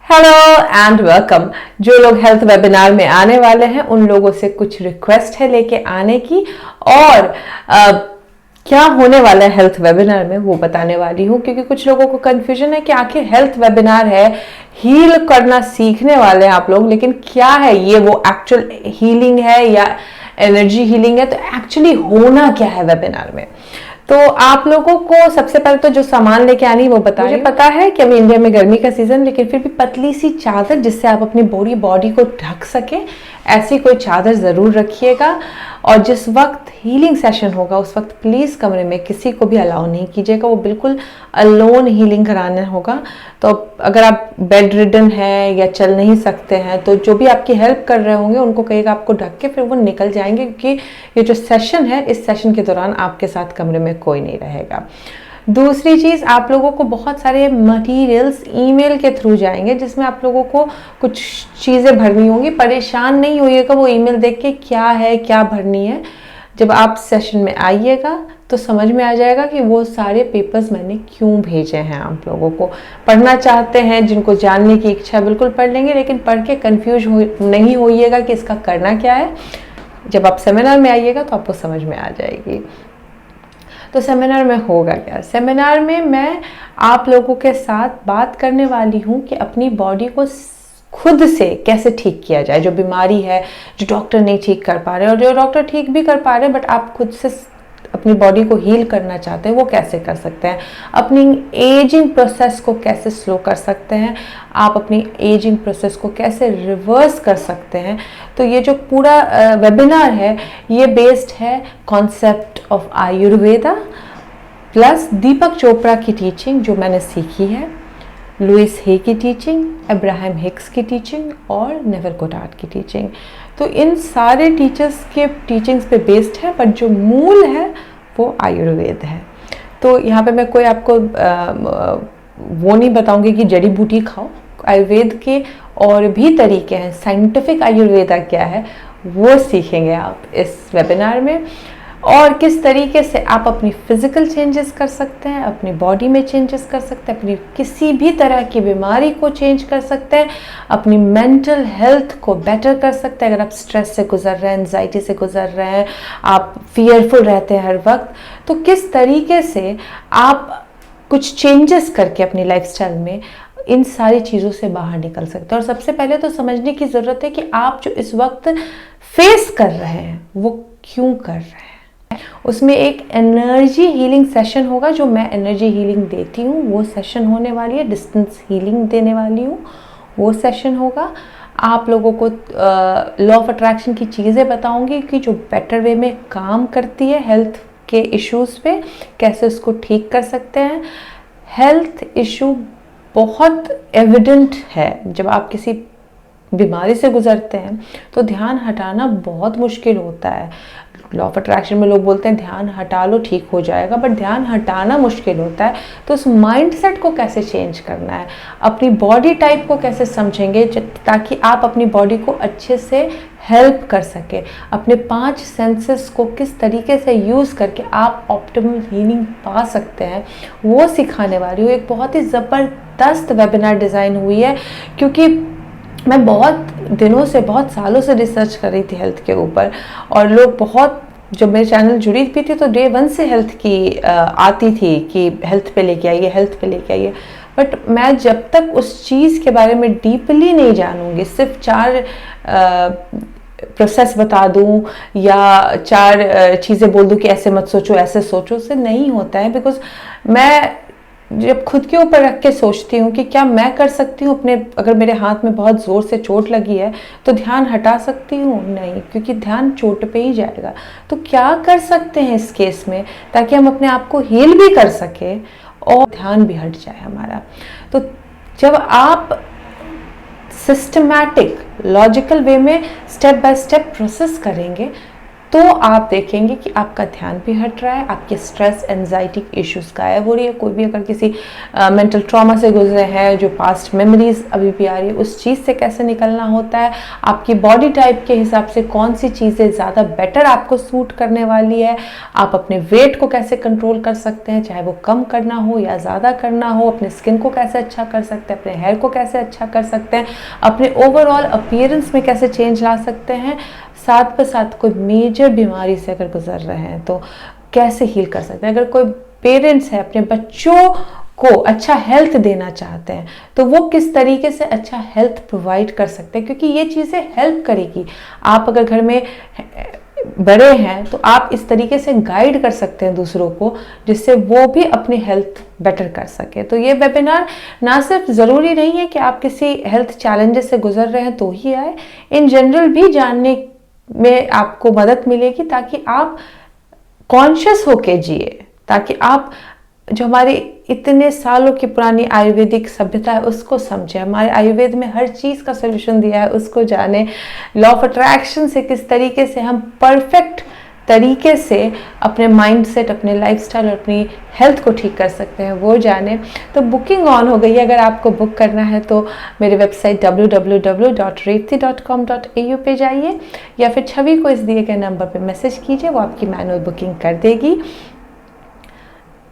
Hello and welcome. जो लोग health webinar में आने वाले हैं उन लोगों से कुछ रिक्वेस्ट है लेके आने की, और क्या होने वाला है हेल्थ वेबिनार में वो बताने वाली हूँ, क्योंकि कुछ लोगों को कंफ्यूजन है कि आखिर हेल्थ वेबिनार है, हील करना सीखने वाले हैं आप लोग, लेकिन क्या है ये, वो एक्चुअल हीलिंग है या एनर्जी हीलिंग है? तो एक्चुअली होना क्या है वेबिनार में? तो आप लोगों को सबसे पहले तो जो सामान लेके आनी वो बता। मुझे पता है कि अभी इंडिया में गर्मी का सीजन, लेकिन फिर भी पतली सी चादर जिससे आप अपनी बॉडी को ढक सके, ऐसी कोई चादर ज़रूर रखिएगा। और जिस वक्त हीलिंग सेशन होगा उस वक्त प्लीज़ कमरे में किसी को भी अलाउ नहीं कीजिएगा, वो बिल्कुल अलोन हीलिंग कराना होगा। तो अगर आप बेड रिडन है या चल नहीं सकते हैं तो जो भी आपकी हेल्प कर रहे होंगे उनको कहिएगा आपको ढक के, फिर वो निकल जाएंगे, क्योंकि ये जो सेशन है इस सेशन के दौरान आपके साथ कमरे में कोई नहीं रहेगा। दूसरी चीज़, आप लोगों को बहुत सारे मटेरियल्स ईमेल के थ्रू जाएंगे जिसमें आप लोगों को कुछ चीज़ें भरनी होंगी। परेशान नहीं होइएगा वो ईमेल देख के क्या है क्या भरनी है। जब आप सेशन में आइएगा तो समझ में आ जाएगा कि वो सारे पेपर्स मैंने क्यों भेजे हैं। आप लोगों को पढ़ना चाहते हैं, जिनको जानने की इच्छा बिल्कुल पढ़ लेंगे, लेकिन पढ़ के कन्फ्यूज नहीं होइएगा कि इसका करना क्या है। जब आप सेमिनार में आइएगा तो आपको समझ में आ जाएगी। तो सेमिनार में होगा क्या? सेमिनार में मैं आप लोगों के साथ बात करने वाली हूँ कि अपनी बॉडी को खुद से कैसे ठीक किया जाए। जो बीमारी है, जो डॉक्टर नहीं ठीक कर पा रहे, और जो डॉक्टर ठीक भी कर पा रहे बट आप खुद से अपनी बॉडी को हील करना चाहते हैं, वो कैसे कर सकते हैं। अपनी एजिंग प्रोसेस को कैसे स्लो कर सकते हैं, आप अपनी एजिंग प्रोसेस को कैसे रिवर्स कर सकते हैं। तो ये जो पूरा वेबिनार है ये बेस्ड है कॉन्सेप्ट ऑफ आयुर्वेदा प्लस दीपक चोपड़ा की टीचिंग जो मैंने सीखी है, लुइस हे की टीचिंग, अब्राहम हिक्स की टीचिंग और नेविल गोडार्ड की टीचिंग। तो इन सारे टीचर्स के टीचिंग्स पे बेस्ड है, बट जो मूल है वो आयुर्वेद है। तो यहाँ पे मैं कोई आपको वो नहीं बताऊंगी कि जड़ी बूटी खाओ। आयुर्वेद के और भी तरीके हैं, साइंटिफिक आयुर्वेदा क्या है वो सीखेंगे आप इस वेबिनार में, और किस तरीके से आप अपनी फिजिकल चेंजेस कर सकते हैं, अपनी बॉडी में चेंजेस कर सकते हैं, अपनी किसी भी तरह की बीमारी को चेंज कर सकते हैं, अपनी मेंटल हेल्थ को बेटर कर सकते हैं। अगर आप स्ट्रेस से गुजर रहे हैं, एंजाइटी से गुजर रहे हैं, आप फियरफुल रहते हैं हर वक्त, तो किस तरीके से आप कुछ चेंजेस करके अपनी लाइफस्टाइल में इन सारी चीज़ों से बाहर निकल सकते हैं। और सबसे पहले तो समझने की ज़रूरत है कि आप जो इस वक्त फेस कर रहे हैं वो क्यों कर रहे हैं। उसमें एक एनर्जी हीलिंग सेशन होगा, जो मैं एनर्जी हीलिंग देती हूँ वो सेशन होने वाली है। डिस्टेंस हीलिंग देने वाली हूँ वो सेशन होगा। आप लोगों को लॉ ऑफ अट्रैक्शन की चीज़ें बताऊंगी कि जो बेटर वे में काम करती है हेल्थ के इश्यूज़ पे, कैसे उसको ठीक कर सकते हैं। हेल्थ इशू बहुत एविडेंट है। जब आप किसी बीमारी से गुजरते हैं तो ध्यान हटाना बहुत मुश्किल होता है। लॉ ऑफ अट्रैक्शन में लोग बोलते हैं ध्यान हटा लो ठीक हो जाएगा, बट ध्यान हटाना मुश्किल होता है। तो उस माइंडसेट को कैसे चेंज करना है, अपनी बॉडी टाइप को कैसे समझेंगे ताकि आप अपनी बॉडी को अच्छे से हेल्प कर सके, अपने 5 सेंसेस को किस तरीके से यूज़ करके आप ऑप्टिमल हीलिंग पा सकते हैं, वो सिखाने वाली हूँ। एक बहुत ही ज़बरदस्त वेबिनार डिज़ाइन हुई है, क्योंकि मैं बहुत दिनों से, बहुत सालों से रिसर्च कर रही थी हेल्थ के ऊपर, और लोग बहुत, जब मेरे चैनल जुड़ी भी थी तो डे 1 से हेल्थ की आती थी कि हेल्थ पे लेके आइए, हेल्थ पे लेके आइए। बट मैं जब तक उस चीज़ के बारे में डीपली नहीं जानूंगी, सिर्फ 4 प्रोसेस बता दूं या 4 चीज़ें बोल दूं कि ऐसे मत सोचो ऐसे सोचो, उससे नहीं होता है। बिकॉज मैं जब खुद के ऊपर रख के सोचती हूँ कि क्या मैं कर सकती हूँ अपने, अगर मेरे हाथ में बहुत ज़ोर से चोट लगी है तो ध्यान हटा सकती हूँ? नहीं, क्योंकि ध्यान चोट पे ही जाएगा। तो क्या कर सकते हैं इस केस में ताकि हम अपने आप को हील भी कर सके और ध्यान भी हट जाए हमारा। तो जब आप सिस्टमैटिक लॉजिकल वे में स्टेप बाय स्टेप प्रोसेस करेंगे तो आप देखेंगे कि आपका ध्यान भी हट रहा है, आपके स्ट्रेस एंजाइटी इश्यूज गायब हो रही है। कोई भी अगर किसी मेंटल ट्रॉमा से गुजरे हैं, जो पास्ट मेमोरीज अभी भी आ रही है, उस चीज़ से कैसे निकलना होता है, आपकी बॉडी टाइप के हिसाब से कौन सी चीज़ें ज़्यादा बेटर आपको सूट करने वाली है, आप अपने वेट को कैसे कंट्रोल कर सकते हैं, चाहे वो कम करना हो या ज़्यादा करना हो, अपने स्किन को कैसे अच्छा कर सकते हैं, अपने हेयर को कैसे अच्छा कर सकते हैं, अपने ओवरऑल अपीयरेंस में कैसे चेंज ला सकते हैं, साथ पर साथ कोई मेजर बीमारी से अगर गुजर रहे हैं तो कैसे हील कर सकते हैं। अगर कोई पेरेंट्स है अपने बच्चों को अच्छा हेल्थ देना चाहते हैं तो वो किस तरीके से अच्छा हेल्थ प्रोवाइड कर सकते हैं, क्योंकि ये चीज़ें हेल्प करेगी। आप अगर घर में बड़े हैं तो आप इस तरीके से गाइड कर सकते हैं दूसरों को, जिससे वो भी अपनी हेल्थ बेटर कर सके। तो ये वेबिनार ना सिर्फ ज़रूरी नहीं है कि आप किसी हेल्थ चैलेंजेस से गुजर रहे हैं तो ही आए, इन जनरल भी जानने में आपको मदद मिलेगी, ताकि आप कॉन्शियस होके जिए, ताकि आप जो हमारी इतने सालों की पुरानी आयुर्वेदिक सभ्यता है उसको समझे, हमारे आयुर्वेद में हर चीज़ का सलूशन दिया है उसको जाने, लॉ ऑफ अट्रैक्शन से किस तरीके से हम परफेक्ट तरीके से अपने माइंडसेट, अपने लाइफस्टाइल और अपनी हेल्थ को ठीक कर सकते हैं वो जाने। तो बुकिंग ऑन हो गई है, अगर आपको बुक करना है तो मेरे वेबसाइट www.revti.com.au पे जाइए या फिर छवि को इस दिए गए नंबर पे मैसेज कीजिए, वो आपकी मैनुअल बुकिंग कर देगी।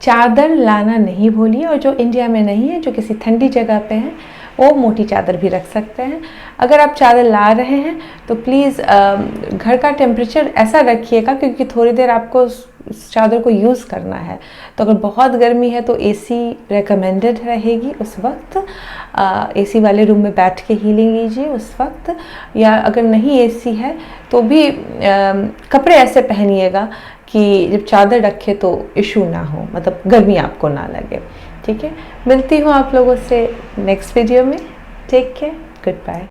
चादर लाना नहीं भूलिए, और जो इंडिया में नहीं है, जो किसी ठंडी जगह पे है, वो मोटी चादर भी रख सकते हैं। अगर आप चादर ला रहे हैं तो प्लीज़ घर का टेम्परेचर ऐसा रखिएगा, क्योंकि थोड़ी देर आपको उस चादर को यूज़ करना है। तो अगर बहुत गर्मी है तो एसी रेकमेंडेड रहेगी उस वक्त, एसी वाले रूम में बैठ के हीलिंग लीजिए उस वक्त, या अगर नहीं एसी है तो भी कपड़े ऐसे पहनिएगा कि जब चादर रखे तो इशू ना हो, मतलब गर्मी आपको ना लगे। ठीक है, मिलती हूँ आप लोगों से नेक्स्ट वीडियो में। Take care, good bye.